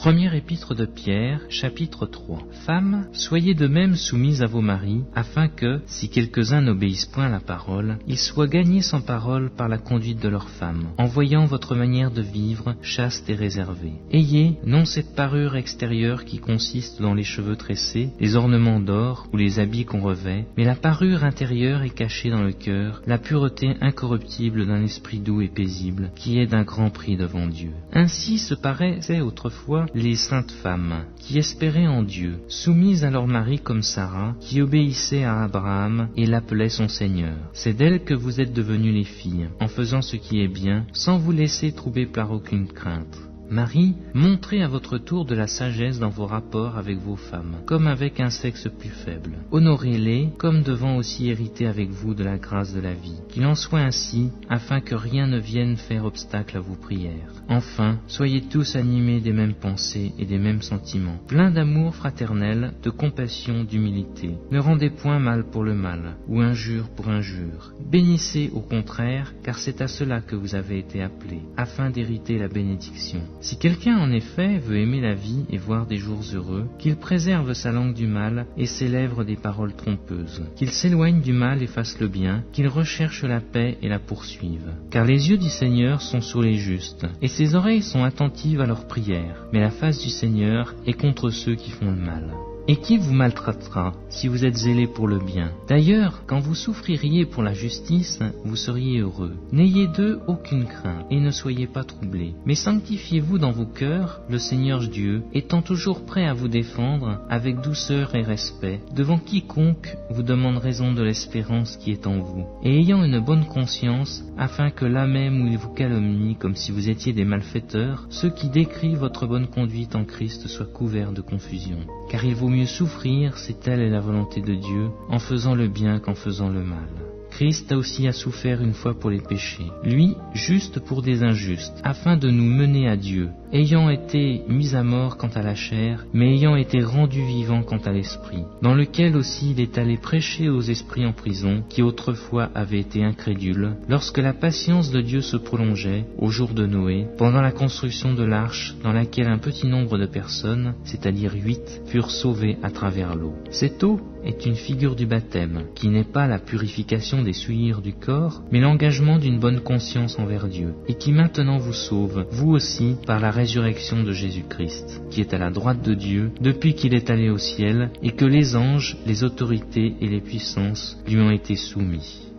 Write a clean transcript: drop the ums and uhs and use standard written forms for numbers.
Première épître de Pierre, chapitre 3. Femmes, soyez de même soumises à vos maris, afin que, si quelques-uns n'obéissent point à la parole, ils soient gagnés sans parole par la conduite de leurs femmes, en voyant votre manière de vivre chaste et réservée. Ayez, non cette parure extérieure qui consiste dans les cheveux tressés, les ornements d'or ou les habits qu'on revêt, mais la parure intérieure est cachée dans le cœur, la pureté incorruptible d'un esprit doux et paisible, qui est d'un grand prix devant Dieu. Ainsi se paraissaient autrefois les saintes femmes, qui espéraient en Dieu, soumises à leur mari comme Sarah, qui obéissait à Abraham et l'appelait son Seigneur. C'est d'elle que vous êtes devenues les filles, en faisant ce qui est bien, sans vous laisser troubler par aucune crainte. Marie, montrez à votre tour de la sagesse dans vos rapports avec vos femmes, comme avec un sexe plus faible. Honorez-les, comme devant aussi hériter avec vous de la grâce de la vie. Qu'il en soit ainsi, afin que rien ne vienne faire obstacle à vos prières. Enfin, soyez tous animés des mêmes pensées et des mêmes sentiments, pleins d'amour fraternel, de compassion, d'humilité. Ne rendez point mal pour le mal, ou injure pour injure. Bénissez au contraire, car c'est à cela que vous avez été appelés, afin d'hériter la bénédiction. Si quelqu'un en effet veut aimer la vie et voir des jours heureux, qu'il préserve sa langue du mal et ses lèvres des paroles trompeuses, qu'il s'éloigne du mal et fasse le bien, qu'il recherche la paix et la poursuive. Car les yeux du Seigneur sont sur les justes, et ses oreilles sont attentives à leurs prières, mais la face du Seigneur est contre ceux qui font le mal. Et qui vous maltraitera si vous êtes zélés pour le bien? D'ailleurs, quand vous souffririez pour la justice, vous seriez heureux. N'ayez d'eux aucune crainte, et ne soyez pas troublés. Mais sanctifiez-vous dans vos cœurs, le Seigneur Dieu, étant toujours prêt à vous défendre, avec douceur et respect, devant quiconque vous demande raison de l'espérance qui est en vous, et ayant une bonne conscience, afin que là même où ils vous calomnient comme si vous étiez des malfaiteurs, ceux qui décrivent votre bonne conduite en Christ soient couverts de confusion. Car il vaut mieux souffrir, si telle est la volonté de Dieu, en faisant le bien qu'en faisant le mal. Christ a aussi souffert une fois pour les péchés, lui juste pour des injustes, afin de nous mener à Dieu, ayant été mis à mort quant à la chair, mais ayant été rendu vivant quant à l'esprit, dans lequel aussi il est allé prêcher aux esprits en prison, qui autrefois avaient été incrédules, lorsque la patience de Dieu se prolongeait, au jour de Noé, pendant la construction de l'arche, dans laquelle un petit nombre de personnes, c'est-à-dire 8, furent sauvées à travers l'eau. Cette eau est une figure du baptême, qui n'est pas la purification des souillures du corps, mais l'engagement d'une bonne conscience envers Dieu, et qui maintenant vous sauve, vous aussi, par la résurrection de Jésus-Christ, qui est à la droite de Dieu, depuis qu'il est allé au ciel, et que les anges, les autorités et les puissances lui ont été soumis.